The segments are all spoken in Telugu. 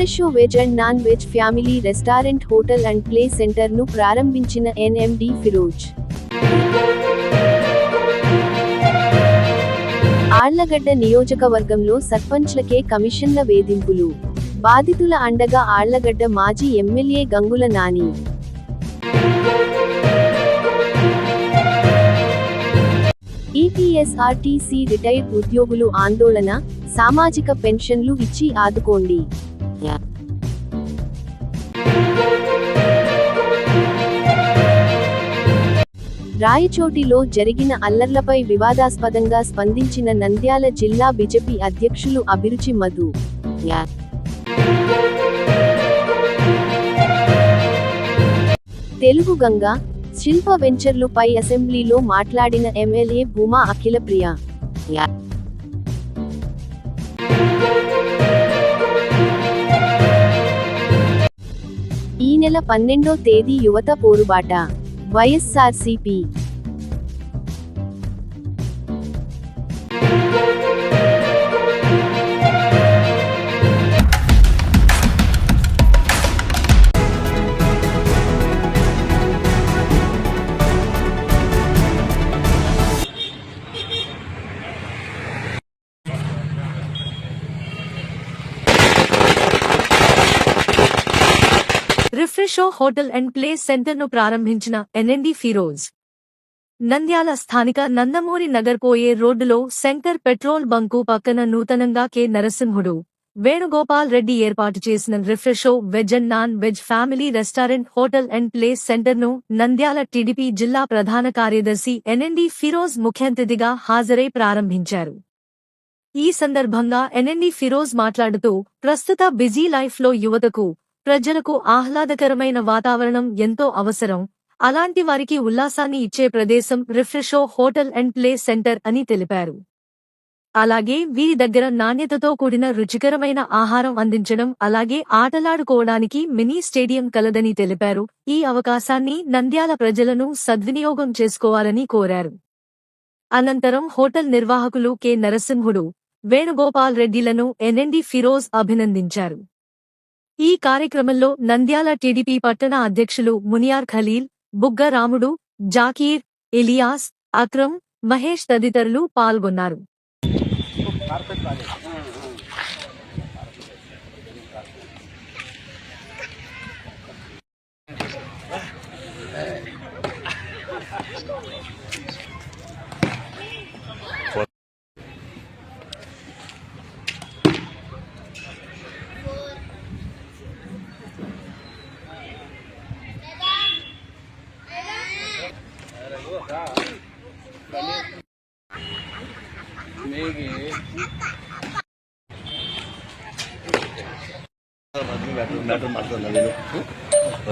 రిఫ్రెషో veg and non veg family restaurant hotel and play centre ను ప్రారంభించిన ఎన్ఎండి ఫిరోజ్. ఆళ్లగడ్డ నియోజకవర్గంలో సర్పంచ్లకే కమిషన్ల వేధింపులు. బాధితుల అండగా ఆళ్లగడ్డ మాజీ ఎమ్మెల్యే గంగుల నాని. ఈపీఎస్ఆర్టీసీ రిటైర్డ్ ఉద్యోగులు ఆందోళన, సామాజిక పెన్షన్లు ఇచ్చి ఆదుకోండి. రాయచోటిలో జరిగిన అల్లర్లపై వివాదాస్పదంగా స్పందించిన నంద్యాల జిల్లా బీజేపీ అధ్యక్షులు అభిరుచి మధు. తెలుగు గంగ, శిల్ప వెంచర్లు పై అసెంబ్లీలో మాట్లాడిన ఎమ్మెల్యే భూమా అఖిలప్రియ. ఈ నెల 12వ తేదీ యువత పోరుబాట. YSRCP Refresho hotel and play centre ను ప్రారంభించిన ఎన్ఎండి ఫిరోజ్. నంద్యాల స్థానిక నందమూరి నగర్ పోయే రోడ్డులో శంకర్ పెట్రోల్ బంకు పక్కన నూతనంగా కె నరసింహుడు, వేణుగోపాల్ రెడ్డి ఏర్పాటు చేసిన Refresho veg and non veg family restaurant hotel and play centre ను నంద్యాల టీడీపీ జిల్లా ప్రధాన కార్యదర్శి ఎన్ఎండి ఫిరోజ్ ముఖ్య అతిథిగా హాజరై ప్రారంభించారు. ఈ సందర్భంగా ఎన్ఎండి ఫిరోజ్ మాట్లాడుతూ, ప్రస్తుత బిజీ లైఫ్ లో యువతకు, ప్రజలకు ఆహ్లాదకరమైన వాతావరణం ఎంతో అవసరం. అలాంటి వారికి ఉల్లాసాన్ని ఇచ్చే ప్రదేశం రిఫ్రెషో హోటల్ అండ్ ప్లే సెంటర్ అని తెలిపారు. అలాగే వీరి దగ్గర నాణ్యతతో కూడిన రుచికరమైన ఆహారం అందించడం, అలాగే ఆటలాడుకోవడానికి మినీ స్టేడియం కలదని తెలిపారు. ఈ అవకాశాన్ని నంద్యాల ప్రజలను సద్వినియోగం చేసుకోవాలని కోరారు. అనంతరం హోటల్ నిర్వాహకులు కె నరసింహుడు, వేణుగోపాల్ రెడ్డిలను ఎన్ఎండి ఫిరోజ్ అభినందించారు. ఈ కార్యక్రమంలో నంద్యాల టీడీపీ పట్టణ అధ్యక్షులు మునియార్ ఖలీల్, బుగ్గ రాముడు, జాకీర్, ఇలియాస్, అక్రమ్, మహేష్ తదితరులు పాల్గొన్నారు.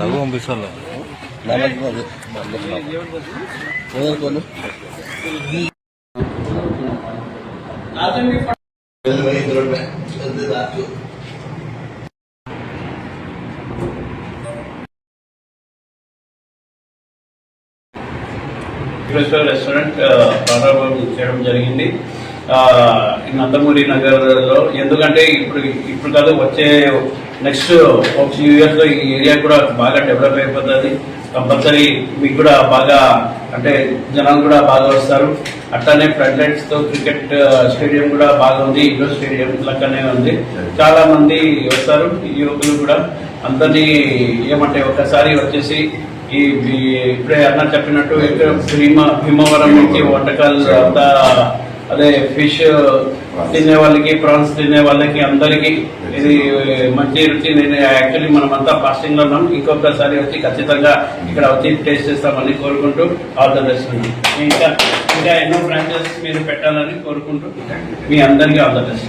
రఘు పంపిస్తాను రెస్టారెంట్ ప్రారంభం చేయడం జరిగింది నందమూరి నగర్లో. ఎందుకంటే ఇప్పుడు కాదు, వచ్చే నెక్స్ట్ ఒక ఫ్యూ ఇయర్స్ లో ఈ ఏరియా కూడా బాగా డెవలప్ అయిపోతుంది. కంపల్సరీ మీకు కూడా బాగా, అంటే జనాలు కూడా బాగా వస్తారు. అట్లానే ఫ్లడ్ లైట్స్ తో క్రికెట్ స్టేడియం కూడా బాగా ఉంది, ఇండోర్ స్టేడియం లెక్కనే ఉంది. చాలా మంది వస్తారు, యువకులు కూడా. అందరినీ ఏమంటే ఒకసారి వచ్చేసి ఇప్పుడే అన్న చెప్పినట్టు భీమవరం నుంచి వంటకాలు అంతా, అదే ఫిష్ తినే వాళ్ళకి, ప్రాన్స్ తినే వాళ్ళకి అందరికీ ఇది మంచి రుచి. నేను యాక్చువల్లీ మనమంతా ఫాస్టింగ్ లో ఉన్నాం. ఇంకొకసారి వచ్చి ఖచ్చితంగా ఇక్కడ వచ్చి టేస్ట్ చేస్తామని కోరుకుంటూ ఆల్ ద బెస్ట్. ఇంకా ఎన్నో బ్రాంచెస్ మీరు పెట్టాలని కోరుకుంటూ మీ అందరికీ ఆల్ ద బెస్ట్.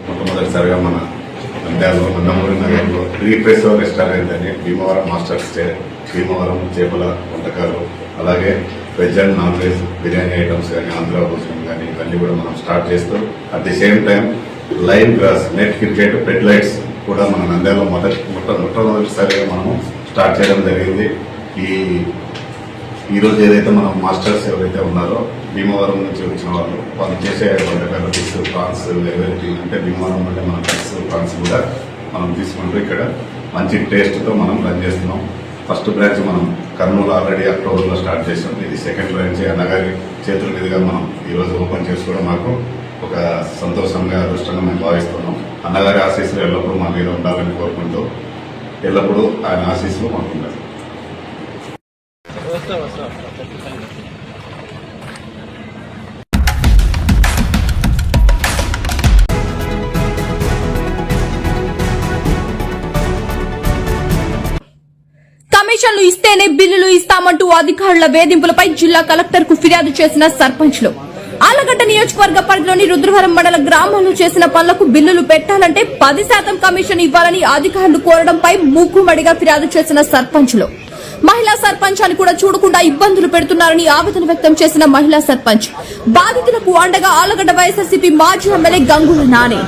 మొట్టమొదటిసారిగా మన నంద్యాలలో నందమూరి నగర్లో రిఫ్రెషో రెస్టారెంట్ అని భీమవరం మాస్టర్ స్టే, భీమవరం చేపల వంటకాలు, అలాగే veg and non veg biryani items కానీ, ఆంధ్ర భోజనం కానీ, ఇవన్నీ కూడా మనం స్టార్ట్ చేస్తూ at the same time live grass, net cricket, flood lights కూడా మన నంద్యాలలో మొట్టమొదటిసారిగా మనము స్టార్ట్ చేయడం జరిగింది. ఈ ఈరోజు ఏదైతే మనం మాస్టర్స్ ఎవరైతే ఉన్నారో భీమవరం నుంచి వచ్చిన వాళ్ళు చేసే వంటకాలు ఫిష్ ప్రాన్స్ ఎవరైతే అంటే భీమవరం అంటే మన ఫిష్ ప్రాన్స్ కూడా మనం తీసుకుంటూ ఇక్కడ మంచి టేస్ట్తో మనం రన్ చేస్తున్నాం. ఫస్ట్ బ్రాంచ్ మనం కర్నూలు ఆల్రెడీ అక్టోబర్లో స్టార్ట్ చేసాం. ఇది సెకండ్ బ్రాంచ్ అన్నగారి చేతుల మీదుగా మనం ఈరోజు ఓపెన్ చేసుకోవడం మాకు ఒక సంతోషంగా అదృష్టంగా మేము భావిస్తున్నాం. అన్నగారి ఆశీస్సులు ఎల్లప్పుడూ మా మీద ఉండాలని కోరుకుంటూ ఎల్లప్పుడూ ఆయన ఆశీస్సులు మాకు ఉండాలి. కమిషన్లు ఇస్తేనే బిల్లులు ఇస్తామంటూ అధికారుల వేధింపులపై జిల్లా కలెక్టర్ కు ఫిర్యాదు చేసిన సర్పంచ్లు. ఆలగడ్డ నియోజకవర్గ పరిధిలోని రుద్రవరం మండల గ్రామాల్లో చేసిన పనులకు బిల్లులు పెట్టాలంటే 10% కమిషన్ ఇవ్వాలని అధికారులు కోరడంపై మూకుమ్మడిగా ఫిర్యాదు చేసిన సర్పంచ్లు. మహిళా సర్పంచ్ అని కూడా చూడకుండా ఇబ్బందులు పెడుతున్నారని ఆవేదన వ్యక్తం చేసిన మహిళా సర్పంచ్. బాధితులకు అండగా ఆలగడ్డ వైఎస్ఆర్సీపీ మాజీ ఎమ్మెల్యే గంగుల నాని.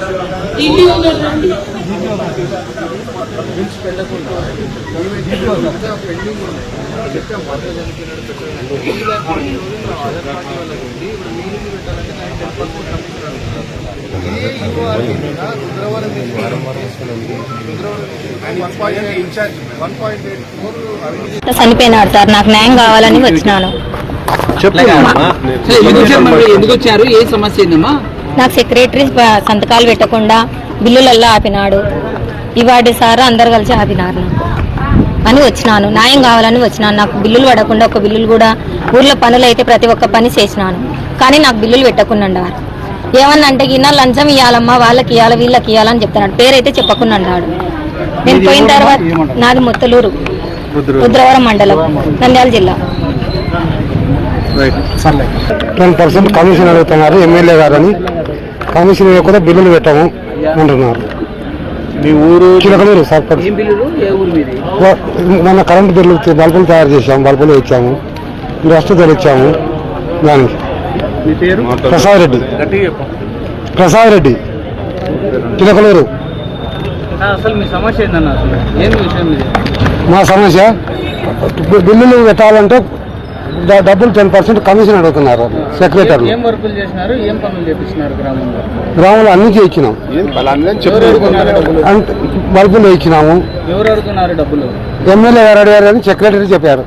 చనిపోయినాడు సార్, నాకు న్యాయం కావాలని వచ్చినాను. ఎందుకు వచ్చారు? ఏ సమస్య ఏందమ్మా? నాకు సెక్రటరీ సంతకాలు పెట్టకుండా బిల్లులల్లో ఆపినాడు. ఇవాడి సార్ అందరు కలిసి ఆపినారు అని వచ్చినాను. న్యాయం కావాలని వచ్చినాను. నాకు బిల్లులు పడకుండా ఒక బిల్లులు కూడా ఊర్లో పనులు అయితే ప్రతి ఒక్క పని చేసినాను, కానీ నాకు బిల్లులు పెట్టకుండా ఏమన్నా అంటే గిన్న లంచం ఇవ్వాలమ్మా, వాళ్ళకి ఇవ్వాలి వీళ్ళకి ఇవ్వాలని చెప్తున్నాడు. పేరైతే చెప్పకుండా నేను పోయిన తర్వాత నాది ముత్తలూరు రుద్రవరం మండలం నంద్యాల జిల్లా. 10% కమిషన్ అడుగుతున్నారు ఎమ్మెల్యే గారని. కమిషన్ ఇవ్వకుండా బిల్లులు పెట్టాము అంటున్నారు. మీ ఊరు చిలకలూరు సర్పంచ్. మన కరెంటు బిల్లు బల్బులు తయారు చేసాము, బల్బులు ఇచ్చాము, వస్తువులు ఇచ్చాము. దానికి ప్రసాద్ రెడ్డి చిలకలూరు. అసలు మీ సమస్య ఏందన్నా? ఏం విషయం ఇది? మా సమస్య బిల్లులు పెట్టాలంటే డబ్బులు 10% కమిషన్ అడుగుతున్నారు సెక్రటరీ. ఏం వర్కులు చేసినారు? ఏం పనులు చేపిస్తున్నారు గ్రామంలో? గ్రామంలో అన్ని చేయించినాం. బల్బులు ఇచ్చినాము. ఎవరు అడుగుతున్నారు డబ్బులు? ఎమ్మెల్యే గారు అడిగారు అని సెక్రటరీ చెప్పారు.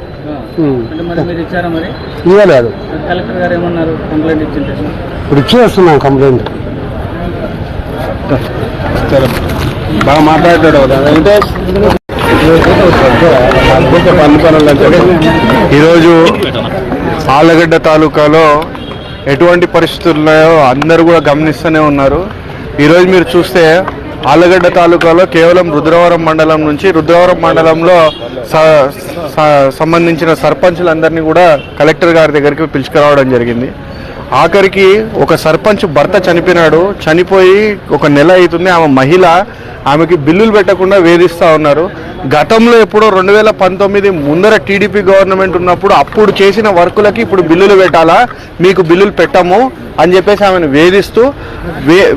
మరి మీరు ఇచ్చారా? మరి ఇవ్వలేదు. కలెక్టర్ గారు ఏమన్నారు? కంప్లైంట్ ఇచ్చింటే ఇప్పుడు ఇచ్చేస్తున్నాం కంప్లైంట్. బాగా మాట్లాడాడు ఈరోజు ఆలగడ్డ తాలూకాలో ఎటువంటి పరిస్థితులు ఉన్నాయో అందరూ కూడా గమనిస్తూనే ఉన్నారు. ఈరోజు మీరు చూస్తే ఆలగడ్డ తాలూకాలో కేవలం రుద్రవరం మండలం నుంచి రుద్రవరం మండలంలో సంబంధించిన సర్పంచులందరినీ కూడా కలెక్టర్ గారి దగ్గరికి పిలుచుకురావడం జరిగింది. ఆఖరికి ఒక సర్పంచ్ భర్త చనిపోయినాడు. చనిపోయి ఒక నెల అవుతుంది. ఆమె మహిళ, ఆమెకి బిల్లులు పెట్టకుండా వేధిస్తూ ఉన్నారు. గతంలో ఎప్పుడో 2019 ముందర టీడీపీ గవర్నమెంట్ ఉన్నప్పుడు అప్పుడు చేసిన వర్కులకి ఇప్పుడు బిల్లులు పెట్టాలా, మీకు బిల్లులు పెట్టము అని చెప్పేసి ఆమెను వేధిస్తూ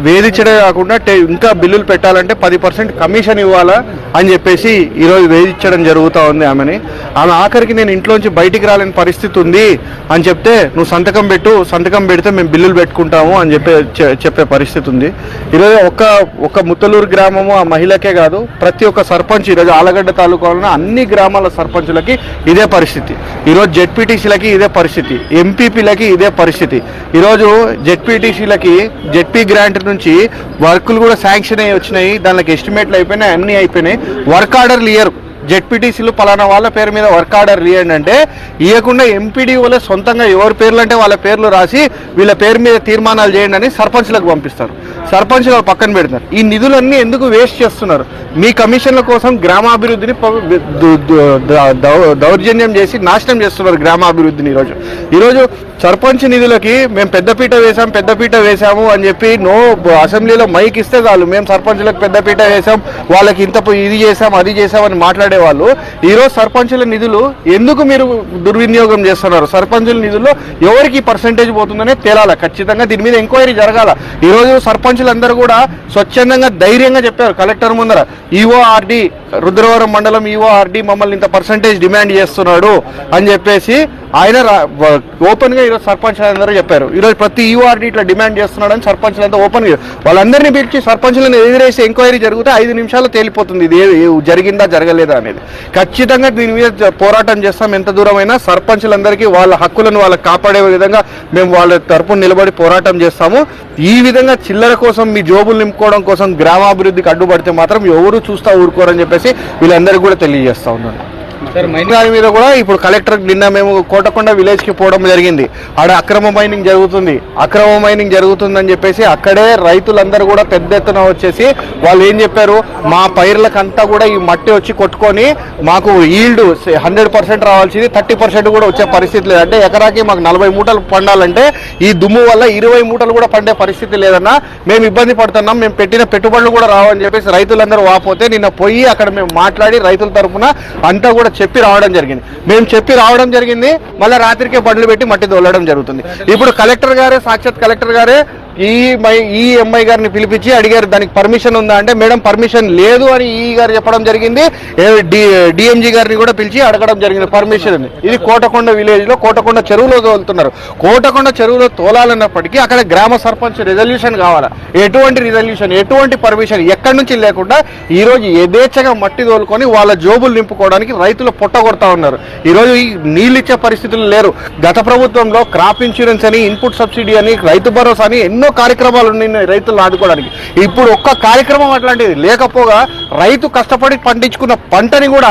వేధించడమే కాకుండా ఇంకా బిల్లులు పెట్టాలంటే 10% కమిషన్ ఇవ్వాలా అని చెప్పేసి ఈరోజు వేధించడం జరుగుతూ ఉంది ఆమెని. ఆమె ఆఖరికి నేను ఇంట్లోంచి బయటికి రాలేని పరిస్థితి ఉంది అని చెప్తే నువ్వు సంతకం పెట్టు, సంతకం పెడితే మేము బిల్లులు పెట్టుకుంటాము అని చెప్పే పరిస్థితి ఉంది. ఈరోజు ఒక ముత్తలూరు గ్రామము ఆ మహిళకే కాదు, ప్రతి ఒక్క సర్పంచ్ ఈరోజు ఆలగడ్డ తాలూకాలో అన్ని గ్రామాల సర్పంచులకి ఇదే పరిస్థితి. ఈరోజు జెడ్పీటీసీలకి ఇదే పరిస్థితి, ఎంపీపీలకి ఇదే పరిస్థితి. ఈరోజు జెడ్పీటీసీలకి జెడ్పీ గ్రాంట్ నుంచి వర్కులు కూడా శాంక్షన్ అయ్యి వచ్చినాయి, దానికి ఎస్టిమేట్లు అయిపోయినాయి, అన్నీ అయిపోయినాయి. వర్క్ ఆర్డర్లు ఇయ్యరు. జెడ్పీటీసీలు పలానా వాళ్ళ పేరు మీద వర్క్ ఆర్డర్ ఇవ్వండి అంటే ఇవ్వకుండా ఎంపీడీఓలే సొంతంగా ఎవరి పేర్లు అంటే వాళ్ళ పేర్లు రాసి వీళ్ళ పేరు మీద తీర్మానాలు చేయండి అని సర్పంచ్లకు పంపిస్తారు. సర్పంచ్లు పక్కన పెడతారు. ఈ నిధులన్నీ ఎందుకు వేస్ట్ చేస్తున్నారు? మీ కమిషన్ల కోసం గ్రామాభివృద్ధిని దౌర్జన్యం చేసి నాశనం చేస్తున్నారు గ్రామాభివృద్ధిని. ఈరోజు సర్పంచ్ నిధులకి మేము పెద్దపీట వేసాము అని చెప్పి అసెంబ్లీలో మైక్ ఇస్తే చాలు, మేము సర్పంచ్లకు పెద్దపీట వేసాం, వాళ్ళకి ఇంత ఇది చేసాం అది చేసామని మాట్లాడే వాళ్ళు ఈరోజు సర్పంచుల నిధులు ఎందుకు మీరు దుర్వినియోగం చేస్తున్నారు? సర్పంచుల నిధుల్లో ఎవరికి పర్సెంటేజ్ పోతుందనే తేలాల. ఖచ్చితంగా దీని మీద ఎంక్వైరీ జరగాల. ఈరోజు సర్పంచుల సర్పంచులందరూ కూడా స్వచ్ఛందంగా ధైర్యంగా చెప్పారు కలెక్టర్ ముందర, ఈఓఆర్డి రుద్రవరం మండలం ఈఓఆర్డి మమ్మల్ని ఇంత పర్సంటేజ్ డిమాండ్ చేస్తున్నాడు అని చెప్పేసి ఆయన ఓపెన్ గా ఈరోజు సర్పంచులందరూ చెప్పారు. ఈరోజు ప్రతి ఈఓఆర్డి ఇట్లా డిమాండ్ చేస్తున్నాడు అని సర్పంచులంతా ఓపెన్ గా వాళ్ళందరినీ పిలిచి సర్పంచులను ఎదురేసి ఎంక్వైరీ జరిగితే 5 నిమిషాల్లో తేలిపోతుంది ఇది జరిగిందా జరగలేదా అనేది. ఖచ్చితంగా దీని మీద పోరాటం చేస్తాం. ఎంత దూరమైనా సర్పంచులందరికీ వాళ్ళ హక్కులను వాళ్ళకి కాపాడే విధంగా మేము వాళ్ళ తరపున నిలబడి పోరాటం చేస్తాము. ఈ విధంగా చిల్లర కోసం మీ జోబులు నింపుకోవడం కోసం గ్రామాభివృద్ధికి అడ్డుపడితే మాత్రం ఎవరు చూస్తా ఊరుకోరని చెప్పేసి వీళ్ళందరికీ కూడా తెలియజేస్తా ఉన్నాను. దాని మీద కూడా ఇప్పుడు కలెక్టర్ నిన్న మేము కోటకొండ విలేజ్ కి పోవడం జరిగింది. ఆడ అక్రమ మైనింగ్ జరుగుతుందని చెప్పేసి అక్కడే రైతులందరూ కూడా పెద్ద ఎత్తున వచ్చేసి వాళ్ళు ఏం చెప్పారు, మా పైర్లకంతా కూడా ఈ మట్టి వచ్చి కొట్టుకొని మాకు ఈల్డ్ 100% రావాల్సింది 30% కూడా వచ్చే పరిస్థితి లేదు. అంటే ఎకరాకి మాకు 40 మూటలు పండాలంటే ఈ దుమ్ము వల్ల 20 మూటలు కూడా పండే పరిస్థితి లేదన్నా, మేము ఇబ్బంది పడుతున్నాం, మేము పెట్టిన పెట్టుబడులు కూడా రావని చెప్పేసి రైతులందరూ వాపోతే నిన్న పోయి అక్కడ మేము మాట్లాడి రైతుల తరఫున అంతా కూడా చెప్పి రావడం జరిగింది. మళ్ళీ రాత్రికే బండ్లు పెట్టి మట్టి దొల్లడం జరుగుతుంది. ఇప్పుడు సాక్షాత్ కలెక్టర్ గారే ఈ ఎంఐ గారిని పిలిపించి అడిగారు దానికి పర్మిషన్ ఉందా అంటే మేడం పర్మిషన్ లేదు అని ఈ గారు చెప్పడం జరిగింది. డిఎంజీ గారిని కూడా పిలిచి అడగడం జరిగింది పర్మిషన్. ఇది కోటకొండ విలేజ్ లో కోటకొండ చెరువులో తోలుతున్నారు. కోటకొండ చెరువులో తోలాలన్నప్పటికీ అక్కడ గ్రామ సర్పంచ్ రిజల్యూషన్ కావాలా, ఎటువంటి రిజల్యూషన్ ఎటువంటి పర్మిషన్ ఎక్కడి నుంచి లేకుండా ఈ రోజు యథేచ్ఛగా మట్టి తోలుకొని వాళ్ళ జోబులు నింపుకోవడానికి రైతులు పొట్టగొడతా ఉన్నారు. ఈ రోజు నీళ్ళు ఇచ్చే పరిస్థితులు లేరు. గత ప్రభుత్వంలో క్రాప్ ఇన్సూరెన్స్ అని, ఇన్పుట్ సబ్సిడీ అని, రైతు భరోసా అని ఎన్నో కార్యక్రమాలు ఉన్నాయి రైతులను ఆదుకోవడానికి. ఇప్పుడు ఒక్క కార్యక్రమం అట్లాంటిది లేకపోగా రైతు కష్టపడి పండించుకున్న పంటని కూడా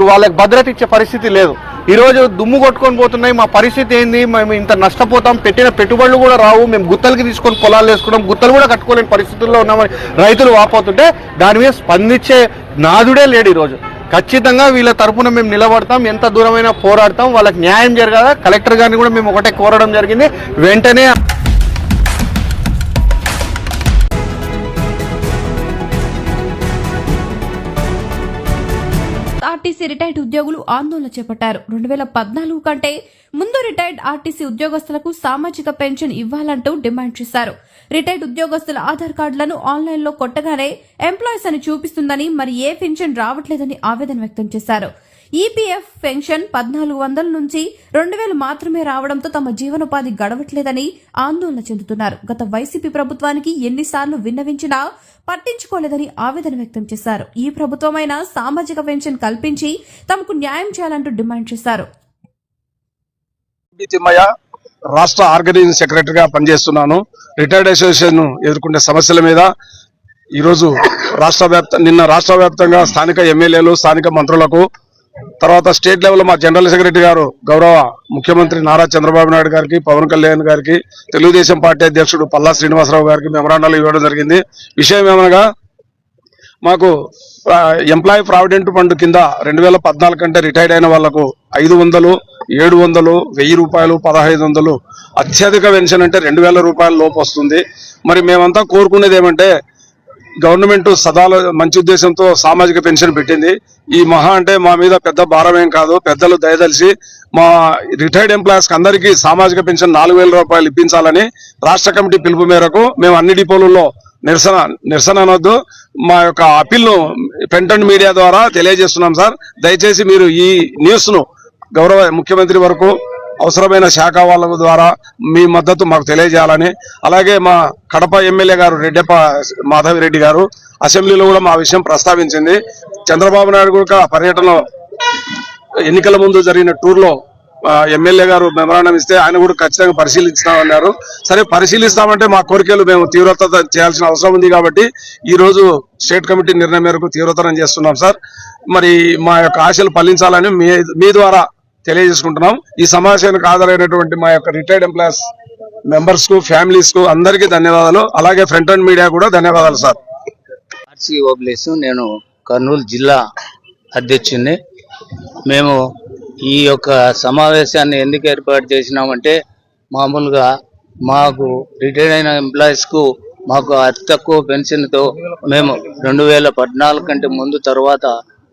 వాళ్ళకి భద్రత ఇచ్చే పరిస్థితి లేదు. ఈ రోజు దుమ్ము కొట్టుకొని పోతున్నాయి, మా పరిస్థితి ఏంది, మేము ఇంత నష్టపోతాం, పెట్టిన పెట్టుబడులు కూడా రావు, మేము గుత్తలకి తీసుకొని పొలాలు వేసుకున్నాం, గుత్తలు కూడా కట్టుకోలేని పరిస్థితుల్లో ఉన్నామని రైతులు వాపోతుంటే దాని మీద స్పందించే నాదుడే లేడు. ఈరోజు ఖచ్చితంగా వీళ్ళ తరఫున మేము నిలబడతాం, ఎంత దూరమైనా పోరాడతాం, వాళ్ళకి న్యాయం జరగాల. కలెక్టర్ గారిని కూడా మేము ఒకటే కోరడం జరిగింది, వెంటనే ఆర్టీసీ రిటైర్డ్ ఉద్యోగులు ఆందోళన చేపట్టారు. 2014 కంటే ముందు రిటైర్డ్ ఆర్టీసీ ఉద్యోగస్తులకు సామాజిక పెన్షన్ ఇవ్వాలంటూ డిమాండ్ చేశారు. రిటైర్డ్ ఉద్యోగస్తుల ఆధార్ కార్డులను ఆన్లైన్లో కొట్టగానే ఎంప్లాయీస్ అని చూపిస్తుందని, మరి ఏ పెన్షన్ రావట్లేదని ఆవేదన వ్యక్తం చేశారు. ఈపీఎఫ్ పెన్షన్ 1400 నుంచి 2000 మాత్రమే రావడంతో తమ జీవనోపాధి గడవట్లేదని ఆందోళన చెందుతున్నారు. గత వైసీపీ ప్రభుత్వానికి ఎన్నిసార్లు విన్నవించినా పట్టించుకోలేదని ఆవేదన వ్యక్తం చేశారు. ఈ ప్రభుత్వమైనా సామాజిక పెన్షన్ కల్పించి తమకు న్యాయం చేయాలంటూ డిమాండ్ చేశారు. రాష్ట్ర ఆర్గనైజింగ్ సెక్రటరీగా పనిచేస్తున్నాను. రిటైర్డ్ అసోసియేషన్ ఎదుర్కొనే సమస్యల మీద ఈరోజు నిన్న రాష్ట్ర వ్యాప్తంగా స్థానిక ఎమ్మెల్యేలు, స్థానిక మంత్రులకు, తర్వాత స్టేట్ లెవెల్ మా జనరల్ సెక్రటరీ గారు గౌరవ ముఖ్యమంత్రి నారా చంద్రబాబు నాయుడు గారికి, పవన్ కళ్యాణ్ గారికి, తెలుగుదేశం పార్టీ అధ్యక్షుడు పల్లా శ్రీనివాసరావు గారికి మెమరాండాలు ఇవ్వడం జరిగింది. విషయం ఏమనగా మాకు ఎంప్లాయీ ప్రావిడెంట్ ఫండ్ కింద 2014 కంటే రిటైర్డ్ అయిన వాళ్లకు 500, 700, 1000 రూపాయలు, 1500 అత్యధిక పెన్షన్ అంటే 2000 రూపాయల లోపు వస్తుంది. మరి మేమంతా కోరుకునేది ఏమంటే గవర్నమెంట్ సదా మంచి ఉద్దేశంతో సామాజిక పెన్షన్ పెట్టింది. ఈ మహా అంటే మా మీద పెద్ద భారం ఏం కాదు. పెద్దలు దయదలిసి మా రిటైర్డ్ ఎంప్లాయీస్ అందరికీ సామాజిక పెన్షన్ 4000 రూపాయలు ఇప్పించాలని రాష్ట్ర కమిటీ పిలుపు మేరకు మేము అన్ని డిపోలలో నిరసన అనొద్దు, మా యొక్క అప్పీల్ ను ప్రింట్ అండ్ మీడియా ద్వారా తెలియజేస్తున్నాం. సార్, దయచేసి మీరు ఈ న్యూస్ ను గౌరవ ముఖ్యమంత్రి వరకు, అవసరమైన శాఖ వాళ్ళ ద్వారా మీ మద్దతు మాకు తెలియజేయాలని, అలాగే మా కడప ఎమ్మెల్యే గారు రెడ్డప్ప మాధవిరెడ్డి గారు అసెంబ్లీలో కూడా మా విషయం ప్రస్తావించింది. చంద్రబాబు నాయుడు కూడా పర్యటనలో ఎన్నికల ముందు జరిగిన టూర్ లో ఎమ్మెల్యే గారు మెమరాండం ఇస్తే ఆయన కూడా ఖచ్చితంగా పరిశీలిస్తామన్నారు. సరే, పరిశీలిస్తామంటే మా కోరికలు మేము తీవ్రత చేయాల్సిన అవసరం ఉంది కాబట్టి ఈ రోజు స్టేట్ కమిటీ నిర్ణయం మేరకు తీవ్రతరం చేస్తున్నాం. సార్, మరి మా యొక్క ఆశలు ఫలించాలని మీ ద్వారా తెలియజేసుకుంటున్నాం. ఈ సమావేశానికి హాజరైనటువంటి మా యొక్క రిటైర్డ్ ఎంప్లాయీస్ మెంబర్స్ కు, ఫ్యామిలీస్ కు అందరికీ ధన్యవాదాలు. అలాగే ఫ్రంట్ అండ్ మీడియా కూడా ధన్యవాదాలు. సార్, ఆర్సీ ఓబ్లేసు, నేను కర్నూలు జిల్లా అధ్యక్షుడిని. మేము ఈ యొక్క సమావేశాన్ని ఎందుకు ఏర్పాటు చేసినామంటే మామూలుగా మాకు రిటైర్డ్ అయిన ఎంప్లాయీస్ కు మాకు అతి తక్కువ పెన్షన్ తో మేము 2014 కంటే ముందు తర్వాత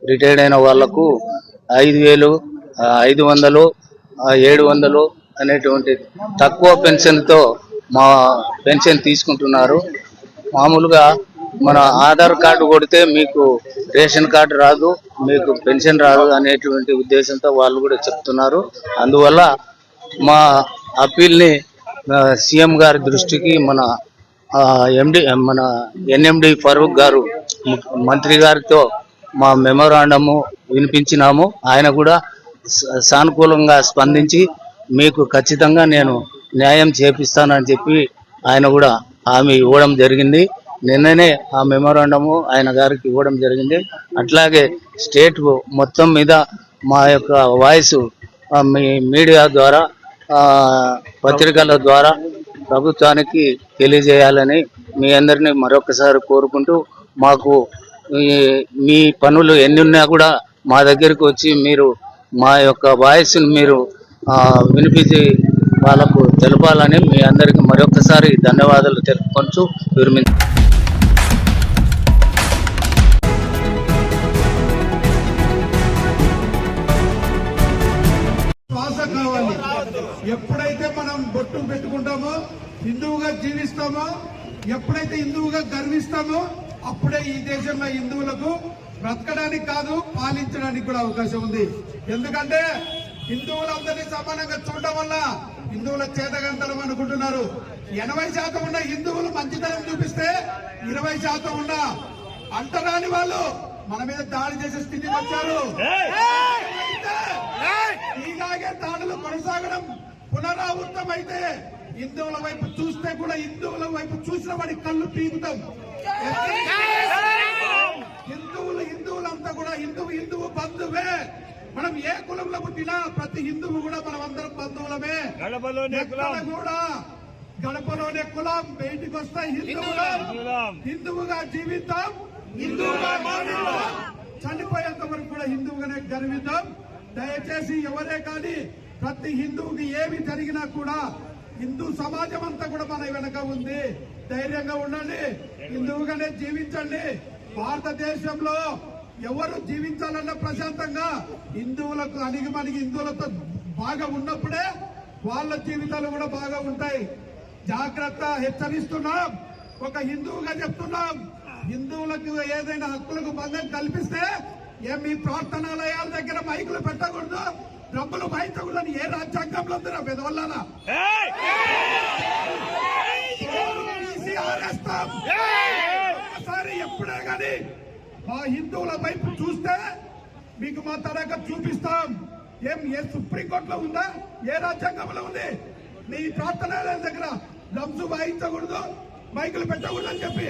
రిటైర్డ్ అయిన వాళ్లకు 5000, 500, 700 అనేటువంటి తక్కువ పెన్షన్ తో మా పెన్షన్ తీసుకుంటున్నారు. మామూలుగా మన ఆధార్ కార్డు కొడితే మీకు రేషన్ కార్డు రాదు, మీకు పెన్షన్ రాదు అనేటువంటి ఉద్దేశంతో వాళ్ళు కూడా చెప్తున్నారు. అందువల్ల మా అప్పీల్ని సీఎం గారి దృష్టికి మన ఎన్ఎండి ఫరూక్ గారు మంత్రి గారితో మా మెమోరాండము వినిపించినాము. ఆయన కూడా సానుకూలంగా స్పందించి మీకు ఖచ్చితంగా నేను న్యాయం చేపిస్తానని చెప్పి ఆయన కూడా హామీ ఇవ్వడం జరిగింది. నిన్ననే ఆ మెమోరాండము ఆయన గారికి ఇవ్వడం జరిగింది. అట్లాగే స్టేట్ మొత్తం మీద మా యొక్క వాయిస్ మీ మీడియా ద్వారా పత్రికల ద్వారా ప్రభుత్వానికి తెలియజేయాలని మీ అందరినీ మరొకసారి కోరుకుంటూ, మాకు మీ పనులు ఎన్ని ఉన్నా కూడా మా దగ్గరికి వచ్చి మీరు మా యొక్క వాయిస్ని మీరు వినిపించి వాళ్ళకు తెలపాలని మీ అందరికీ మరొకసారి ధన్యవాదాలు తెలుపుకుంటూ విరమించు. ఎప్పుడైతే మనం బొట్టు పెట్టుకుంటామో, హిందువుగా జీవిస్తామో, ఎప్పుడైతే హిందువుగా గర్విస్తామో అప్పుడే ఈ దేశంలో హిందువులకు బ్రతకడానికి కాదు పాలించడానికి కూడా అవకాశం ఉంది. ఎందుకంటే హిందువులందరినీ సమానంగా చూడడం వల్ల హిందువుల చేతగంతలం అనుకుంటున్నారు. 80% ఉన్న హిందువులు మంచితనం చూపిస్తే 20% ఉన్న అంటరాని వాళ్ళు మన మీద దాడి చేసే స్థితికి వచ్చారు. ఇలాగే దాడులు కొనసాగడం పునరావృతమైతే హిందువుల వైపు చూస్తే కూడా హిందువుల వైపు చూసిన వాడి కళ్ళు పీకుతాం. హిందువులంతా కూడా హిందువు బంధువే. మనం ఏ కులంలో పుట్టినా ప్రతి హిందువు కూడా మనం అందరం బంధువులమే. కూడా గడపలోనే కులం, బయటికి వస్తే హిందువుగా జీవితాం, హిందువుగా చనిపోయేంత వరకు కూడా హిందువుగానే గర్విద్దాం. దయచేసి ఎవరే కానీ ప్రతి హిందువుకి ఏమి జరిగినా కూడా హిందూ సమాజం అంతా కూడా మన వెనక ఉంది. ధైర్యంగా ఉండండి, హిందువుగానే జీవించండి. భారతదేశంలో ఎవరు జీవించాలన్న ప్రశాంతంగా హిందువులకు అణిగిమణిగి హిందువులతో బాగా ఉన్నప్పుడే వాళ్ళ జీవితాలు కూడా బాగా ఉంటాయి. జాగ్రత్త, హెచ్చరిస్తున్నాం. ఒక హిందువుగా చెప్తున్నాం, హిందువులకు ఏదైనా హక్కులకు భంగం కల్పిస్తే మీ ప్రార్థనాలయాల దగ్గర మైకులు పెట్టకూడదు, డబ్బులు వాయించకూడదని ఏ రాజ్యాంగంలో ఉందిరా పెదవల్లారా? ఒకసారి ఎప్పుడే కానీ మా హిందువుల వైపు చూస్తే మీకు మా తరగ చూపిస్తాం. ఏ సుప్రీంకోర్టులో ఉందా, ఏ రాజ్యాంగంలో ఉంది? నీ ప్రార్థనాలయాల దగ్గర డ్రమ్స్ వాయించకూడదు, మైకులు పెట్టకూడదు అని చెప్పి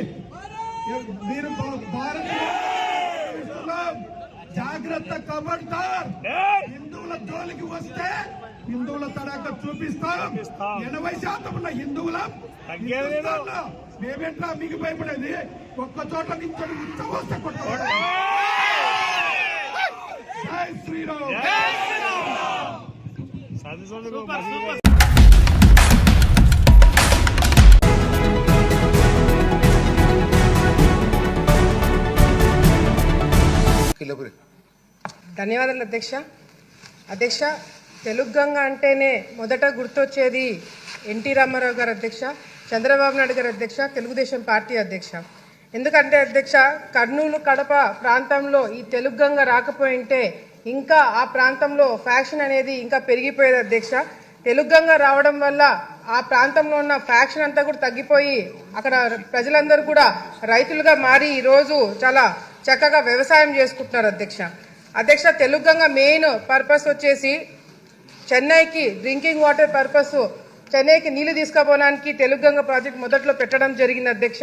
మీరు జాగ్రత్త, కబడ్దార్. హిందువుల జోలికి వస్తే హిందువుల తడాక చూపిస్తాం. 80% ఉన్న హిందువుల మేమేంట్రా మీకు భయపడేది? ఒక్క చోట నుంచి ఉచ్చవస్తే కొట్టవాడు. జై శ్రీరామ్. ధన్యవాదాలు అధ్యక్ష. తెలుగు గంగ అంటేనే మొదట గుర్తొచ్చేది ఎన్టీ రామారావు గారు అధ్యక్ష, చంద్రబాబు నాయుడు గారు అధ్యక్ష, తెలుగుదేశం పార్టీ అధ్యక్ష. ఎందుకంటే అధ్యక్ష, కర్నూలు, కడప ప్రాంతంలో ఈ తెలుగు గంగ రాకపోయింటే ఇంకా ఆ ప్రాంతంలో ఫ్యాక్షన్ అనేది ఇంకా పెరిగిపోయేది అధ్యక్ష. తెలుగు గంగ రావడం వల్ల ఆ ప్రాంతంలో ఉన్న ఫ్యాక్షన్ అంతా కూడా తగ్గిపోయి అక్కడ ప్రజలందరూ కూడా రైతులుగా మారి ఈరోజు చాలా చక్కగా వ్యవసాయం చేసుకుంటున్నారు అధ్యక్ష. తెలుగు గంగ మెయిన్ పర్పస్ వచ్చేసి చెన్నైకి డ్రింకింగ్ వాటర్ పర్పస్, చెన్నైకి నీళ్లు తీసుకుపోవడానికి తెలుగు గంగ ప్రాజెక్ట్ మొదట్లో పెట్టడం జరిగింది అధ్యక్ష.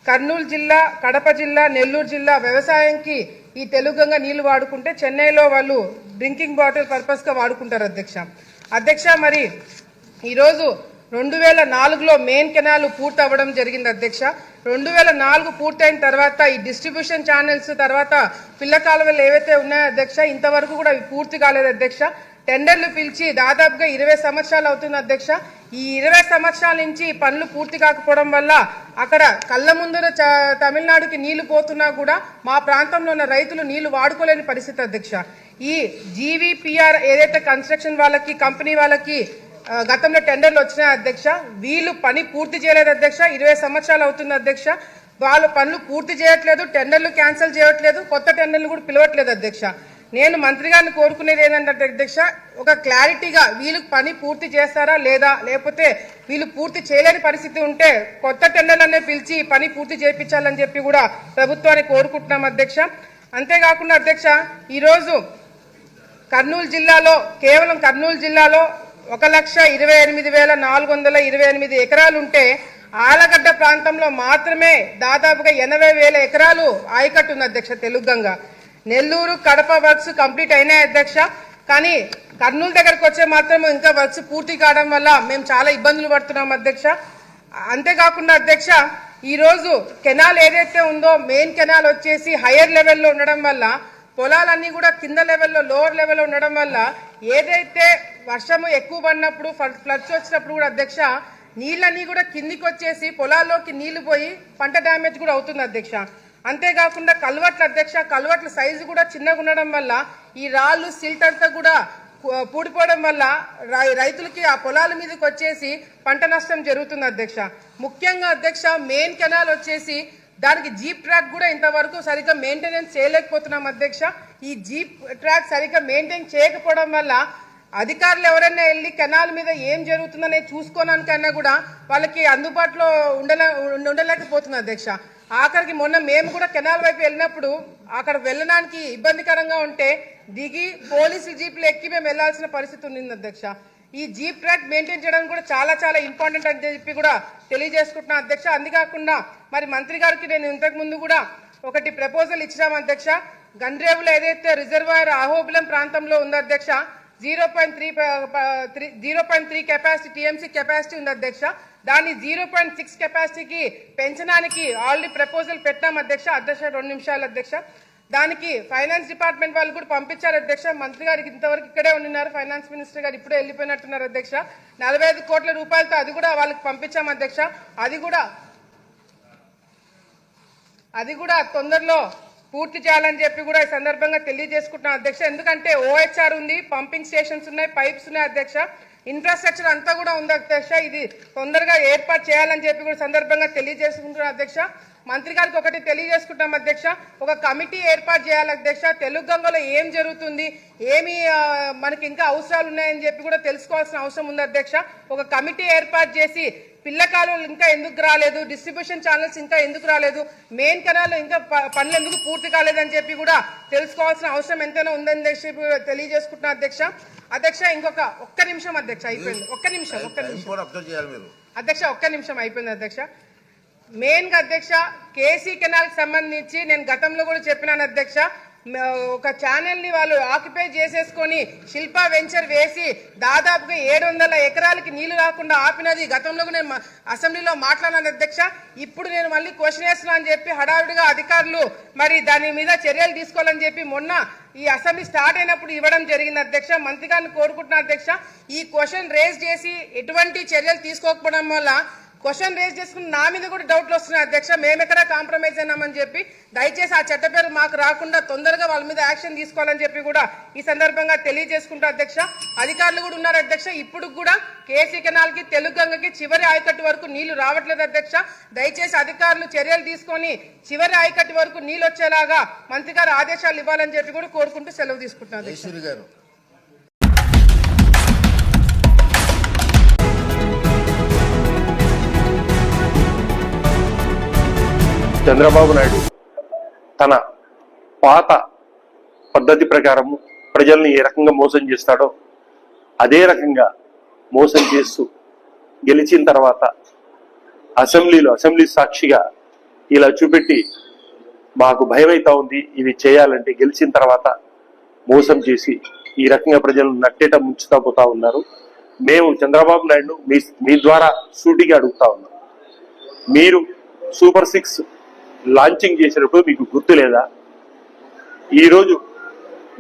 కర్నూలు జిల్లా, కడప జిల్లా, నెల్లూరు జిల్లా వ్యవసాయంకి ఈ తెలుగు గంగ నీళ్లు వాడుకుంటే చెన్నైలో వాళ్ళు డ్రింకింగ్ వాటర్ పర్పస్ గా వాడుకుంటారు అధ్యక్ష. మరి ఈరోజు 2004లో మెయిన్ కెనాల్ పూర్తి అవ్వడం జరిగింది అధ్యక్ష. 2004 పూర్తయిన తర్వాత ఈ డిస్ట్రిబ్యూషన్ ఛానల్స్ తర్వాత పిల్ల కాలువలు ఏవైతే ఉన్నాయో అధ్యక్ష, ఇంతవరకు కూడా ఇవి పూర్తి కాలేదు అధ్యక్ష. టెండర్లు పిలిచి దాదాపుగా 20 సంవత్సరాలు అవుతుంది అధ్యక్ష. ఈ 20 సంవత్సరాల నుంచి పనులు పూర్తి కాకపోవడం వల్ల అక్కడ కళ్ళ ముందర తమిళనాడుకి నీళ్లు పోతున్నా కూడా మా ప్రాంతంలో ఉన్న రైతులు నీళ్లు వాడుకోలేని పరిస్థితి అధ్యక్ష. ఈ జీవీపీఆర్ ఏదైతే కన్స్ట్రక్షన్ వాళ్ళకి, కంపెనీ వాళ్ళకి గతంలో టెండర్లు వచ్చినాయి అధ్యక్ష. వీళ్ళు పని పూర్తి చేయలేదు అధ్యక్ష. 20 సంవత్సరాలు అవుతుంది అధ్యక్ష. వాళ్ళ పనులు పూర్తి చేయట్లేదు, టెండర్లు క్యాన్సిల్ చేయట్లేదు, కొత్త టెండర్లు కూడా పిలవట్లేదు అధ్యక్ష. నేను మంత్రి గారిని కోరుకునేది ఏంటంటే అధ్యక్ష, ఒక క్లారిటీగా వీళ్ళు పని పూర్తి చేస్తారా లేదా, లేకపోతే వీళ్ళు పూర్తి చేయలేని పరిస్థితి ఉంటే కొత్త టెండర్లనే పిలిచి పని పూర్తి చేయించాలని చెప్పి కూడా ప్రభుత్వాన్ని కోరుకుంటున్నాం అధ్యక్ష. అంతేకాకుండా అధ్యక్ష, ఈరోజు కర్నూలు జిల్లాలో కేవలం కర్నూలు జిల్లాలో 1,28,428 ఎకరాలు ఉంటే ఆలగడ్డ ప్రాంతంలో మాత్రమే దాదాపుగా 80,000 ఎకరాలు ఆయకట్టు ఉంది అధ్యక్ష. తెలుగంగా నెల్లూరు కడప వర్క్స్ కంప్లీట్ అయినాయి అధ్యక్ష. కానీ కర్నూలు దగ్గరకు వచ్చే మాత్రం ఇంకా వర్క్స్ పూర్తి కావడం వల్ల మేము చాలా ఇబ్బందులు పడుతున్నాం అధ్యక్ష. అంతేకాకుండా అధ్యక్ష, ఈరోజు కెనాల్ ఏదైతే ఉందో మెయిన్ కెనాల్ వచ్చేసి హైయర్ లెవెల్లో ఉండడం వల్ల పొలాలన్నీ కూడా కింద లెవెల్లో లోవర్ లెవెల్లో ఉండడం వల్ల ఏదైతే వర్షము ఎక్కువ పడినప్పుడు ఫ్లడ్స్ వచ్చినప్పుడు కూడా అధ్యక్ష నీళ్ళన్నీ కూడా కిందికి వచ్చేసి పొలాల్లోకి నీళ్లు పోయి పంట డ్యామేజ్ కూడా అవుతుంది అధ్యక్ష. అంతేకాకుండా కల్వర్ట్ల అధ్యక్ష, కల్వర్ట్ల సైజు కూడా చిన్నగా ఉండడం వల్ల ఈ రాళ్ళు సిల్ట్ అంతా కూడా పూడిపోవడం వల్ల రైతులకి ఆ పొలాల మీదకి వచ్చేసి పంట నష్టం జరుగుతుంది అధ్యక్ష. ముఖ్యంగా అధ్యక్ష, మెయిన్ కెనాల్ వచ్చేసి దానికి జీప్ ట్రాక్ కూడా ఇంతవరకు సరిగ్గా మెయింటెనెన్స్ చేయలేకపోతున్నాం అధ్యక్ష. ఈ జీప్ ట్రాక్ సరిగ్గా మెయింటైన్ చేయకపోవడం వల్ల అధికారులు ఎవరైనా వెళ్ళి కెనాల్ మీద ఏం జరుగుతుందనే చూసుకోవడానికైనా కూడా వాళ్ళకి అందుబాటులో ఉండలేకపోతుంది అధ్యక్ష. ఆఖరికి మొన్న మేము కూడా కెనాల్ వైపు వెళ్ళినప్పుడు అక్కడ వెళ్ళడానికి ఇబ్బందికరంగా ఉంటే దిగి పోలీసు జీప్లు ఎక్కి మేము వెళ్లాల్సిన పరిస్థితి ఉంది అధ్యక్ష. ఈ జీప్ ట్రాక్ మెయింటైన్ చేయడం కూడా చాలా చాలా ఇంపార్టెంట్ అని చెప్పి కూడా తెలియజేసుకుంటున్నాను అధ్యక్ష. అందుకాకుండా మరి మంత్రి గారికి నేను ఇంతకు ముందు కూడా ఒకటి ప్రపోజల్ ఇచ్చినాం అధ్యక్ష. గండ్రేవులో ఏదైతే రిజర్వాయర్ అహోబిలం ప్రాంతంలో ఉందో అధ్యక్ష 0.3 కెపాసిటీ టీఎంసీ కెపాసిటీ ఉంది అధ్యక్ష. దాన్ని 0.6 కెపాసిటీకి పెంచడానికి ఆల్రెడీ ప్రపోజల్ పెట్టాం అధ్యక్ష. 2 నిమిషాలు అధ్యక్ష. దానికి ఫైనాన్స్ డిపార్ట్మెంట్ వాళ్ళు కూడా పంపించారు అధ్యక్ష. మంత్రి గారికి ఇంతవరకు ఇక్కడే ఉన్నారు, ఫైనాన్స్ మినిస్టర్ గారు ఇప్పుడే వెళ్ళిపోయినట్టున్నారు అధ్యక్ష. 45 కోట్ల రూపాయలతో అది కూడా వాళ్ళకి పంపించాం అధ్యక్ష. అది కూడా తొందరలో పూర్తి చేయాలని చెప్పి కూడా ఈ సందర్భంగా తెలియజేసుకుంటున్నాం అధ్యక్ష. ఎందుకంటే OHR ఉంది, పంపింగ్ స్టేషన్స్ ఉన్నాయి, పైప్స్ ఉన్నాయి అధ్యక్ష, ఇన్ఫ్రాస్ట్రక్చర్ అంతా కూడా ఉంది అధ్యక్ష. ఇది తొందరగా ఏర్పాటు చేయాలని చెప్పి కూడా సందర్భంగా తెలియజేసుకుంటున్నాం అధ్యక్ష. మంత్రి గారికి ఒకటి తెలియజేసుకుంటాం అధ్యక్ష, ఒక కమిటీ ఏర్పాటు చేయాలి అధ్యక్ష. తెలుగంగలో ఏం జరుగుతుంది, ఏమి మనకి ఇంకా అవసరాలు ఉన్నాయని చెప్పి కూడా తెలుసుకోవాల్సిన అవసరం ఉంది అధ్యక్ష. ఒక కమిటీ ఏర్పాటు చేసి పిల్ల కాలువలు ఇంకా ఎందుకు రాలేదు, డిస్ట్రిబ్యూషన్ ఛానల్స్ ఇంకా ఎందుకు రాలేదు, మెయిన్ కెనాల్లో ఇంకా పనులు ఎందుకు పూర్తి కాలేదని చెప్పి కూడా తెలుసుకోవాల్సిన అవసరం ఎంతైనా ఉందని చెప్పి తెలియజేసుకుంటున్నా అధ్యక్ష. అధ్యక్ష ఒక్క నిమిషం అధ్యక్ష, అయిపోయింది. ఒక్క నిమిషం అధ్యక్ష, ఒక్క నిమిషం అయిపోయింది అధ్యక్ష. మెయిన్ గా అధ్యక్ష, కేసీ కెనాల్ కి సంబంధించి నేను గతంలో కూడా చెప్పినాను అధ్యక్ష. ఒక ఛానల్ ని వాళ్ళు ఆక్యుపై చేసేసుకొని శిల్పా వెంచర్ వేసి దాదాపుగా 700 ఎకరాలకి నీళ్లు రాకుండా ఆపినది గతంలో నేను అసెంబ్లీలో మాట్లాడినాను అధ్యక్ష. ఇప్పుడు నేను మళ్ళీ క్వశ్చన్ వేస్తున్నా అని చెప్పి హడావిడిగా అధికారులు మరి దాని మీద చర్యలు తీసుకోవాలని చెప్పి మొన్న ఈ అసెంబ్లీ స్టార్ట్ అయినప్పుడు ఇవ్వడం జరిగింది అధ్యక్ష. మంత్రి గారిని కోరుకుంటున్నా అధ్యక్ష, ఈ క్వశ్చన్ రేజ్ చేసి ఎటువంటి చర్యలు తీసుకోకపోవడం వల్ల క్వశ్చన్ రేజ్ చేసుకుని నా మీద కూడా డౌట్లు వస్తున్నాయి అధ్యక్ష. మేమెక్కడ కాంప్రమైజ్ అయినామని చెప్పి దయచేసి ఆ చట్ట పేరు మాకు రాకుండా తొందరగా వాళ్ళ మీద యాక్షన్ తీసుకోవాలని చెప్పి కూడా ఈ సందర్భంగా తెలియజేసుకుంటా అధ్యక్ష. అధికారులు కూడా ఉన్నారు అధ్యక్ష. ఇప్పుడు కూడా కేసీ కెనాల్ కి తెలుగంగకి చివరి ఆయకట్టు వరకు నీళ్లు రావట్లేదు అధ్యక్ష. దయచేసి అధికారులు చర్యలు తీసుకొని చివరి ఆయకట్టు వరకు నీళ్లు వచ్చేలాగా మంత్రి గారు ఆదేశాలు ఇవ్వాలని చెప్పి కూడా కోరుకుంటూ సెలవు తీసుకుంటున్నాను అధ్యక్ష. చంద్రబాబు నాయుడు తన పాత పద్ధతి ప్రకారము ప్రజల్ని ఏ రకంగా మోసం చేస్తాడో అదే రకంగా మోసం చేస్తూ గెలిచిన తర్వాత అసెంబ్లీ సాక్షిగా ఇలా చూపెట్టి మాకు భయమైతా ఉంది, ఇది చేయాలంటే గెలిచిన తర్వాత మోసం చేసి ఈ రకంగా ప్రజలను నట్టేట ముంచుతా పోతా ఉన్నారు. మేము చంద్రబాబు నాయుడు మీ ద్వారా సూటిగా అడుగుతా ఉన్నాం, మీరు సూపర్ 6 లాంచింగ్ చేసినప్పుడు మీకు గుర్తు లేదా? ఈరోజు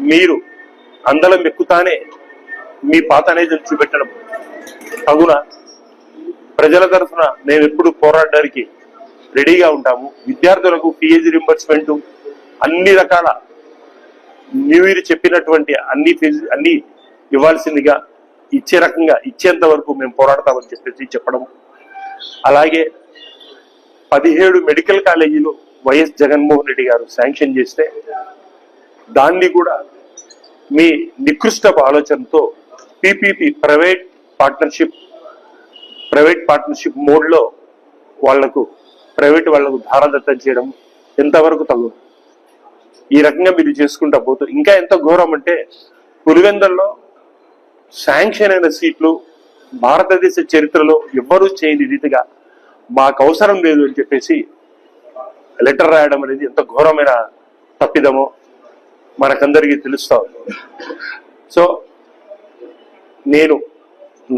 మీరు అందలం ఎక్కుతానే మీ పాత నేతలు చూపెట్టడం తగునా? ప్రజల తరఫున మేము ఎప్పుడు పోరాడడానికి రెడీగా ఉంటాము. విద్యార్థులకు ఫీజు రింబర్స్మెంట్ అన్ని రకాల న్యూ ఇయర్ చెప్పినటువంటి అన్ని ఇవ్వాల్సిందిగా ఇచ్చే రకంగా ఇచ్చేంత వరకు మేము పోరాడతామని చెప్పేసి చెప్పడం. అలాగే 17 మెడికల్ కాలేజీలు వైఎస్ జగన్మోహన్ రెడ్డి గారు శాంక్షన్ చేస్తే దాన్ని కూడా మీ నికృష్టపు ఆలోచనతో పీపీపీ ప్రైవేట్ పార్ట్నర్షిప్ మోడ్లో ప్రైవేట్ వాళ్లకు ధారదత్తం చేయడం ఎంతవరకు తగు? ఈ రకంగా మీరు చేసుకుంటా పోతూ ఇంకా ఎంత ఘోరం అంటే పులివెందుల్లో శాంక్షన్ అయిన సీట్లు భారతదేశ చరిత్రలో ఎవ్వరూ చేయని రీతిగా మాకు అవసరం లేదు అని చెప్పేసి లెటర్ రాయడం అనేది ఎంత ఘోరమైన తప్పిదమో మనకందరికీ తెలుస్తా ఉంది. సో నేను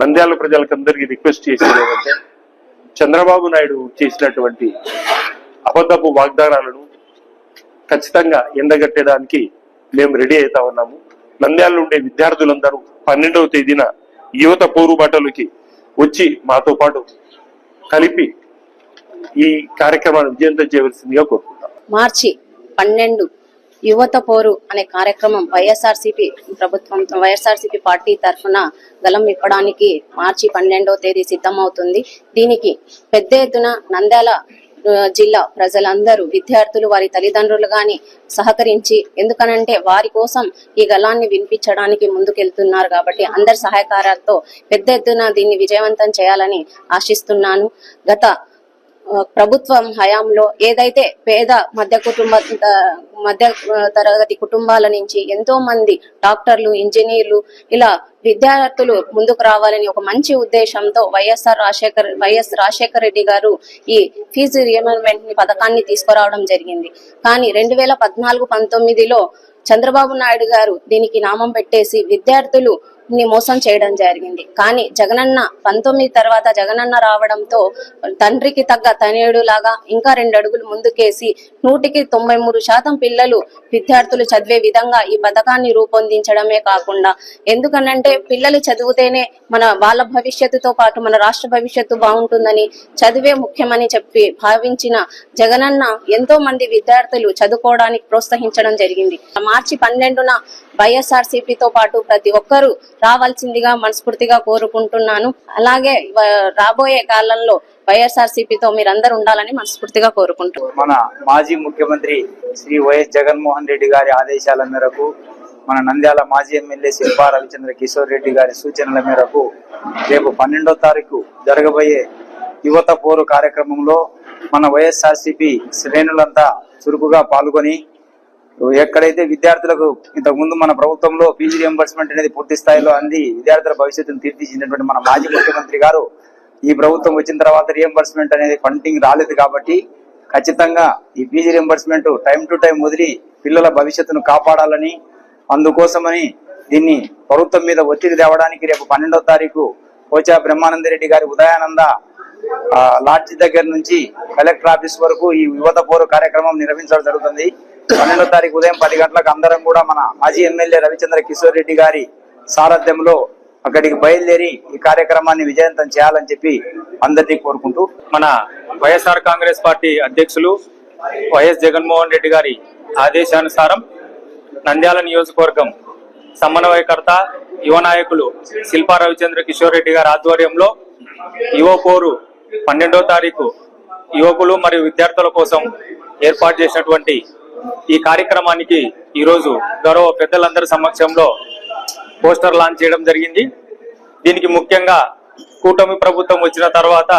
నంద్యాల ప్రజలకందరికీ రిక్వెస్ట్ చేసేది ఏమంటే చంద్రబాబు నాయుడు చేసినటువంటి అబద్ధపు వాగ్దానాలను ఖచ్చితంగా ఎండగట్టడానికి మేము రెడీ అవుతా ఉన్నాము. నంద్యాలలో ఉండే విద్యార్థులందరూ 12వ తేదీన యువత పోరుబాటలకి వచ్చి మాతో పాటు కలిపి ఈ కార్యక్రమాన్ని విజయవంతం చేయవలసిందిగా కోరుకుంటాం. మార్చి 12 యువత పోరు అనే కార్యక్రమం వైఎస్ఆర్సీపీ పార్టీ తరఫున గలం ఇప్పడానికి మార్చి 12వ తేదీ సిద్ధమవుతుంది. దీనికి పెద్ద ఎత్తున నంద్యాల జిల్లా ప్రజలందరూ, విద్యార్థులు, వారి తల్లిదండ్రులు గాని సహకరించి, ఎందుకనంటే వారి కోసం ఈ గలాన్ని వినిపించడానికి ముందుకెళ్తున్నారు కాబట్టి అందరి సహాయకారాలతో పెద్ద ఎత్తున దీన్ని విజయవంతం చేయాలని ఆశిస్తున్నాను. గత ప్రభుత్వం హయాంలో ఏదైతే పేద మధ్య తరగతి కుటుంబాల నుంచి ఎంతో మంది డాక్టర్లు, ఇంజనీర్లు, ఇలా విద్యార్థులు ముందుకు రావాలని ఒక మంచి ఉద్దేశంతో వైఎస్ రాజశేఖర రెడ్డి గారు ఈ ఫీజు రియంబర్స్మెంట్ పథకాన్ని తీసుకురావడం జరిగింది. కానీ 2014-19లో చంద్రబాబు నాయుడు గారు దీనికి నామం పెట్టేసి విద్యార్థులు మోసం చేయడం జరిగింది. కానీ జగనన్న 19 తర్వాత జగనన్న రావడంతో తండ్రికి తగ్గ తనయుడు లాగా ఇంకా 2 అడుగులు ముందుకేసి 100% పిల్లలు విద్యార్థులు చదివే విధంగా ఈ పథకాన్ని రూపొందించడమే కాకుండా, ఎందుకనంటే పిల్లలు చదివితేనే వాళ్ళ భవిష్యత్తుతో పాటు మన రాష్ట్ర భవిష్యత్తు బాగుంటుందని, చదివే ముఖ్యమని చెప్పి భావించిన జగనన్న ఎంతో మంది విద్యార్థులు చదువుకోవడానికి ప్రోత్సహించడం జరిగింది. మార్చి 12న వైఎస్ఆర్సీపీతో పాటు ప్రతి ఒక్కరూ రావాల్సిందిగా మనస్ఫూర్తిగా కోరుకుంటున్నాను. అలాగే రాబోయే కాలంలో వైఎస్ఆర్సీపీతో మీరందరూ ఉండాలని మనస్ఫూర్తిగా కోరుకుంటున్నాను. మన మాజీ ముఖ్యమంత్రి శ్రీ వైఎస్ జగన్మోహన్ రెడ్డి గారి ఆదేశాల మేరకు, మన నంద్యాల మాజీ ఎమ్మెల్యే శిల్పా రవిచంద్ర కిషోర్ రెడ్డి గారి సూచనల మేరకు రేపు 12వ తారీఖు జరగబోయే యువత పోరు కార్యక్రమంలో మన వైఎస్ఆర్సీపీ శ్రేణులంతా చురుకుగా పాల్గొని, ఎక్కడైతే విద్యార్థులకు ఇంతకుముందు మన ప్రభుత్వంలో ఫీజు రియంబర్స్మెంట్ అనేది పూర్తి స్థాయిలో అంది విద్యార్థుల భవిష్యత్తును తీర్చిదిద్దినటువంటి మన మాజీ ముఖ్యమంత్రి గారు ఈ ప్రభుత్వం వచ్చిన తర్వాత రియంబర్స్మెంట్ అనేది ఫండింగ్ రాలేదు కాబట్టి ఖచ్చితంగా ఈ fees reimbursement time to time వదిలి పిల్లల భవిష్యత్తును కాపాడాలని, అందుకోసమని దీన్ని ప్రభుత్వం మీద ఒత్తిడి తేవడానికి రేపు 12వ తారీఖు కోచా బ్రహ్మానందరెడ్డి గారి ఉదయానంద లాడ్జి దగ్గర నుంచి కలెక్టర్ ఆఫీస్ వరకు ఈ యువత పోరు కార్యక్రమం నిర్వహించడం జరుగుతుంది. 12వ తారీఖు ఉదయం 10 గంటలకు అందరం కూడా మన మాజీ ఎమ్మెల్యే రవిచంద్ర కిషోర్ రెడ్డి గారి సారథ్యంలో అక్కడికి బయలుదేరి ఈ కార్యక్రమాన్ని విజయవంతం చేయాలని చెప్పి అందరినీ కోరుకుంటూ, మన వైఎస్ఆర్ కాంగ్రెస్ పార్టీ అధ్యక్షులు వైఎస్ జగన్మోహన్ రెడ్డి గారి ఆదేశానుసారం నంద్యాల నియోజకవర్గం సమన్వయకర్త యువ నాయకులు శిల్పా రవిచంద్ర కిషోర్ రెడ్డి గారి ఆధ్వర్యంలో యువ పోరు 12వ తారీఖు యువకులు మరియు విద్యార్థుల కోసం ఏర్పాటు చేసినటువంటి ఈ కార్యక్రమానికి ఈరోజు గౌరవ పెద్దలందరి సమక్షంలో పోస్టర్ లాంచ్ చేయడం జరిగింది. దీనికి ముఖ్యంగా కూటమి ప్రభుత్వం వచ్చిన తర్వాత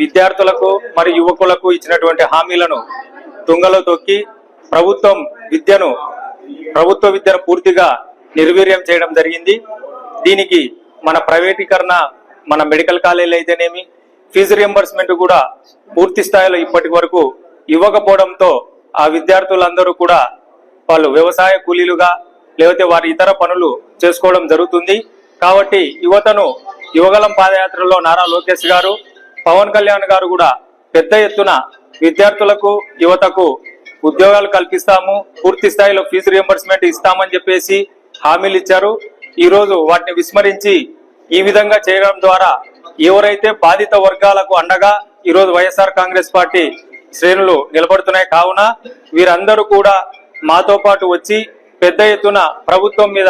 విద్యార్థులకు మరియు యువకులకు ఇచ్చినటువంటి హామీలను తుంగలో తొక్కి ప్రభుత్వ విద్యను పూర్తిగా నిర్వీర్యం చేయడం జరిగింది. దీనికి మన ప్రైవేటీకరణ, మన మెడికల్ కాలేజీలు అయితేనేమి, ఫీజు రియంబర్స్మెంట్ కూడా పూర్తి స్థాయిలో ఇప్పటి వరకు ఇవ్వకపోవడంతో ఆ విద్యార్థులందరూ కూడా వాళ్ళు వ్యవసాయ కూలీలుగా లేకపోతే వారి ఇతర పనులు చేసుకోవడం జరుగుతుంది. కాబట్టి యువగలం పాదయాత్రలో నారా లోకేష్ గారు, పవన్ కళ్యాణ్ గారు కూడా పెద్ద ఎత్తున విద్యార్థులకు, యువతకు ఉద్యోగాలు కల్పిస్తాము, పూర్తి స్థాయిలో ఫీజు రియంబర్స్మెంట్ ఇస్తామని చెప్పేసి హామీలు ఇచ్చారు. ఈ రోజు వాటిని విస్మరించి ఈ విధంగా చేయడం ద్వారా ఎవరైతే బాధిత వర్గాలకు అండగా ఈరోజు వైఎస్ఆర్ కాంగ్రెస్ పార్టీ శ్రేణులు నిలబడుతున్నాయి. కావున వీరందరూ కూడా మాతో పాటు వచ్చి పెద్ద ఎత్తున ప్రభుత్వం మీద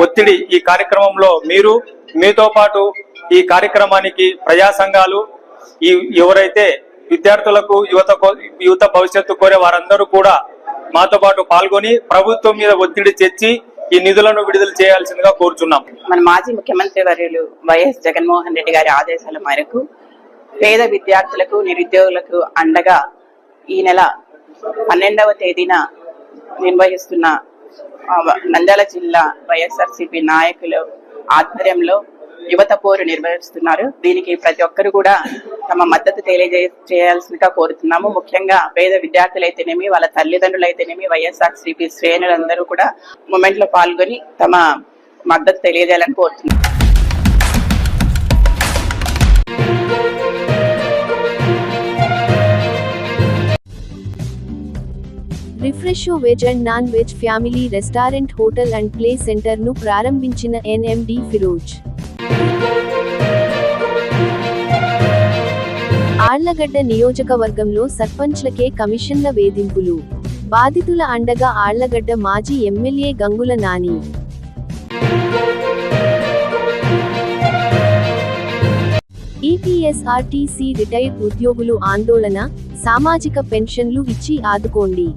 ఒత్తిడి ఈ కార్యక్రమంలో మీరు మీతో పాటు ఈ కార్యక్రమానికి ప్రజా సంఘాలు ఈ ఎవరైతే విద్యార్థులకు యువత భవిష్యత్తు కోరే వారందరూ కూడా మాతో పాటు పాల్గొని ప్రభుత్వం మీద ఒత్తిడి తెచ్చి ఈ నిధులను విడుదల చేయాల్సిందిగా కోరుచున్నాం. మన మాజీ ముఖ్యమంత్రి వర్యులు వైఎస్ జగన్మోహన్ రెడ్డి గారి ఆదేశాల మేరకు పేద విద్యార్థులకు నిరుద్యోగులకు అండగా ఈ నెల 12వ తేదీన నిర్వహిస్తున్న నంద్యాల జిల్లా వైఎస్ఆర్సీపీ నాయకులు ఆధ్వర్యంలో యువత పోరు నిర్వహిస్తున్నారు. దీనికి ప్రతి ఒక్కరు కూడా తమ మద్దతు తెలియజేయాల్సిందిగా కోరుతున్నాము. ముఖ్యంగా పేద విద్యార్థులైతేనేమి, వాళ్ళ తల్లిదండ్రులైతేనేమి, వైఎస్ఆర్సీపీ శ్రేణులందరూ కూడా మూమెంట్ లో పాల్గొని తమ మద్దతు తెలియజేయాలని కోరుతున్నాం. Refresho veg and non veg family restaurant hotel and play centre ను ప్రారంభించిన ఎన్ఎండి ఫిరోజ్. ఆళ్లగడ్డ నియోజకవర్గంలో సర్పంచ్లకే కమిషన్ల వేధింపులు. బాధితుల అండగా ఆళ్లగడ్డ మాజీ ఎమ్మెల్యే గంగుల నాని. ఈపీఎస్ఆర్టీసీ రిటైర్డ్ ఉద్యోగులు ఆందోళన, సామాజిక పెన్షన్లు ఇచ్చి ఆదుకోండి.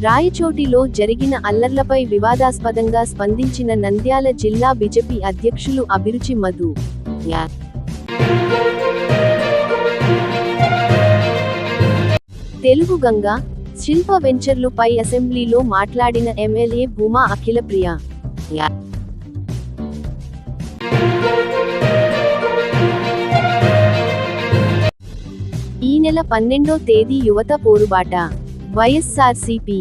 రాయచోటిలో జరిగిన అల్లర్లపై వివాదాస్పదంగా స్పందించిన నంద్యాల జిల్లా బీజేపీ అధ్యక్షులు అభిరుచి మధు. తెలుగు గంగ శిల్ప వెంచర్లుపై అసెంబ్లీలో మాట్లాడిన ఎమ్మెల్యే భూమా అఖిలప్రియ. ఈ నెల 12వ తేదీ యువత పోరుబాట. వైఎస్ఆర్సీపీ